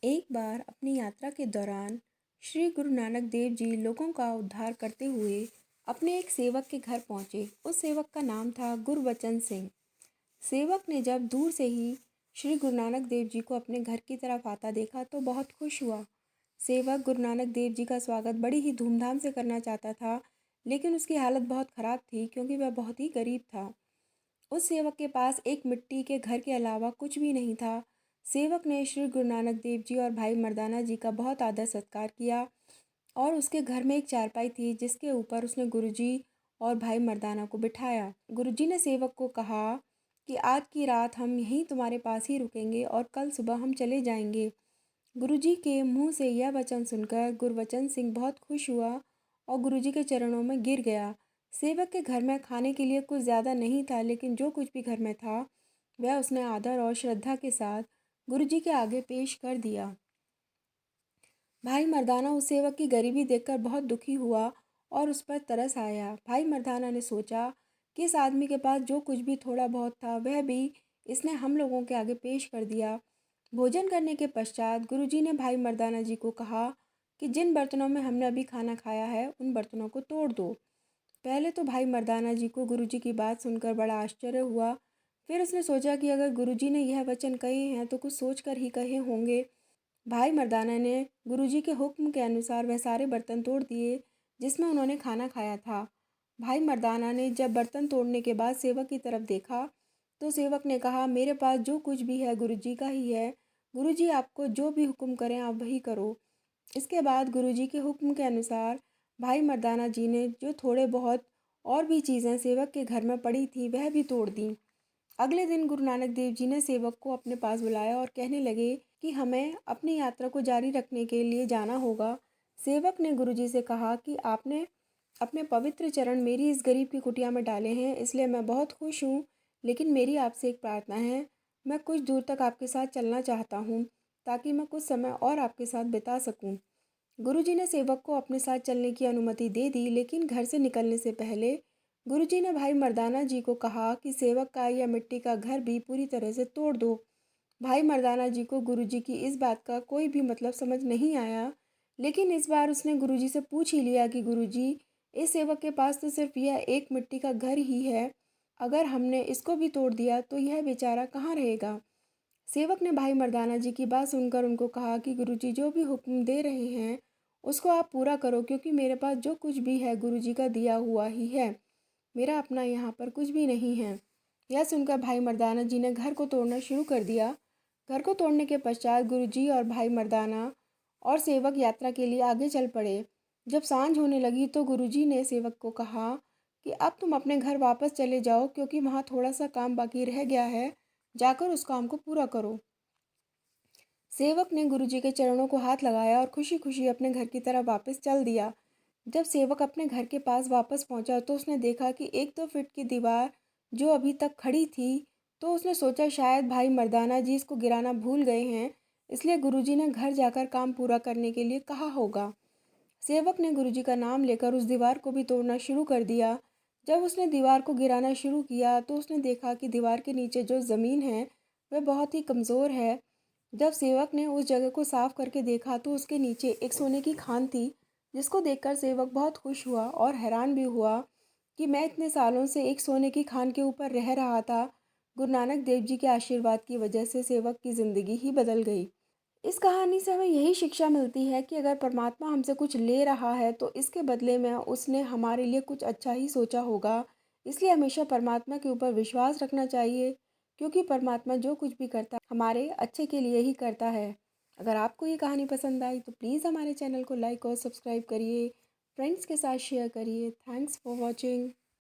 एक बार अपनी यात्रा के दौरान श्री गुरु नानक देव जी लोगों का उद्धार करते हुए अपने एक सेवक के घर पहुँचे। उस सेवक का नाम था गुरबचन सिंह। सेवक ने जब दूर से ही श्री गुरु नानक देव जी को अपने घर की तरफ आता देखा तो बहुत खुश हुआ। सेवक गुरु नानक देव जी का स्वागत बड़ी ही धूमधाम से करना चाहता था, लेकिन उसकी हालत बहुत ख़राब थी क्योंकि वह बहुत ही गरीब था। उस सेवक के पास एक मिट्टी के घर के अलावा कुछ भी नहीं था। सेवक ने श्री गुरु नानक देव जी और भाई मर्दाना जी का बहुत आदर सत्कार किया और उसके घर में एक चारपाई थी जिसके ऊपर उसने गुरुजी और भाई मर्दाना को बिठाया। गुरुजी ने सेवक को कहा कि आज की रात हम यहीं तुम्हारे पास ही रुकेंगे और कल सुबह हम चले जाएंगे। गुरुजी के मुंह से यह वचन सुनकर गुरबचन सिंह बहुत खुश हुआ और गुरुजी के चरणों में गिर गया। सेवक के घर में खाने के लिए कुछ ज़्यादा नहीं था, लेकिन जो कुछ भी घर में था वह उसने आदर और श्रद्धा के साथ गुरुजी के आगे पेश कर दिया। भाई मर्दाना उस सेवक की गरीबी देखकर बहुत दुखी हुआ और उस पर तरस आया। भाई मर्दाना ने सोचा कि इस आदमी के पास जो कुछ भी थोड़ा बहुत था वह भी इसने हम लोगों के आगे पेश कर दिया। भोजन करने के पश्चात गुरुजी ने भाई मर्दाना जी को कहा कि जिन बर्तनों में हमने अभी खाना खाया है उन बर्तनों को तोड़ दो। पहले तो भाई मर्दाना जी को गुरुजी की बात सुनकर बड़ा आश्चर्य हुआ। फिर उसने सोचा कि अगर गुरुजी ने यह वचन कहे हैं तो कुछ सोचकर ही कहे होंगे। भाई मर्दाना ने गुरुजी के हुक्म के अनुसार वह सारे बर्तन तोड़ दिए जिसमें उन्होंने खाना खाया था। भाई मर्दाना ने जब बर्तन तोड़ने के बाद सेवक की तरफ देखा तो सेवक ने कहा, मेरे पास जो कुछ भी है गुरुजी का ही है। गुरुजी आपको जो भी हुक्म करें आप वही करो। इसके बाद गुरुजी के हुक्म के अनुसार भाई मर्दाना जी ने जो थोड़े बहुत और भी चीज़ें सेवक के घर में पड़ी थी वह भी तोड़ दी। अगले दिन गुरु नानक देव जी ने सेवक को अपने पास बुलाया और कहने लगे कि हमें अपनी यात्रा को जारी रखने के लिए जाना होगा। सेवक ने गुरुजी से कहा कि आपने अपने पवित्र चरण मेरी इस गरीब की कुटिया में डाले हैं, इसलिए मैं बहुत खुश हूँ। लेकिन मेरी आपसे एक प्रार्थना है, मैं कुछ दूर तक आपके साथ चलना चाहता हूँ ताकि मैं कुछ समय और आपके साथ बिता सकूँ। गुरुजी ने सेवक को अपने साथ चलने की अनुमति दे दी, लेकिन घर से निकलने से पहले गुरुजी ने भाई मर्दाना जी को कहा कि सेवक का यह मिट्टी का घर भी पूरी तरह से तोड़ दो। भाई मर्दाना जी को गुरुजी की इस बात का कोई भी मतलब समझ नहीं आया, लेकिन इस बार उसने गुरुजी से पूछ ही लिया कि गुरुजी, इस सेवक के पास तो सिर्फ यह एक मिट्टी का घर ही है, अगर हमने इसको भी तोड़ दिया तो यह बेचारा कहाँ रहेगा। सेवक ने भाई मर्दाना जी की बात सुनकर उनको कहा कि गुरुजी जो भी हुक्म दे रहे हैं उसको आप पूरा करो, क्योंकि मेरे पास जो कुछ भी है गुरुजी का दिया हुआ ही है, मेरा अपना यहाँ पर कुछ भी नहीं है। यह सुनकर भाई मर्दाना जी ने घर को तोड़ना शुरू कर दिया। घर को तोड़ने के पश्चात गुरुजी और भाई मर्दाना और सेवक यात्रा के लिए आगे चल पड़े। जब सांझ होने लगी तो गुरुजी ने सेवक को कहा कि अब तुम अपने घर वापस चले जाओ, क्योंकि वहाँ थोड़ा सा काम बाकी रह गया है, जाकर उस काम को पूरा करो। सेवक ने गुरुजी के चरणों को हाथ लगाया और खुशी खुशी अपने घर की तरफ वापस चल दिया। जब सेवक अपने घर के पास वापस पहुंचा तो उसने देखा कि 1-2 फीट की दीवार जो अभी तक खड़ी थी, तो उसने सोचा शायद भाई मर्दाना जी इसको गिराना भूल गए हैं, इसलिए गुरुजी ने घर जाकर काम पूरा करने के लिए कहा होगा। सेवक ने गुरुजी का नाम लेकर उस दीवार को भी तोड़ना शुरू कर दिया। जब उसने दीवार को गिराना शुरू किया तो उसने देखा कि दीवार के नीचे जो ज़मीन है वह बहुत ही कमज़ोर है। जब सेवक ने उस जगह को साफ करके देखा तो उसके नीचे एक सोने की खान थी, जिसको देखकर सेवक बहुत खुश हुआ और हैरान भी हुआ कि मैं इतने सालों से एक सोने की खान के ऊपर रह रहा था। गुरु नानक देव जी के आशीर्वाद की वजह से सेवक की ज़िंदगी ही बदल गई। इस कहानी से हमें यही शिक्षा मिलती है कि अगर परमात्मा हमसे कुछ ले रहा है तो इसके बदले में उसने हमारे लिए कुछ अच्छा ही सोचा होगा। इसलिए हमेशा परमात्मा के ऊपर विश्वास रखना चाहिए, क्योंकि परमात्मा जो कुछ भी करता है हमारे अच्छे के लिए ही करता है। अगर आपको ये कहानी पसंद आई तो प्लीज़ हमारे चैनल को लाइक और सब्सक्राइब करिए, फ्रेंड्स के साथ शेयर करिए। Thanks for watching.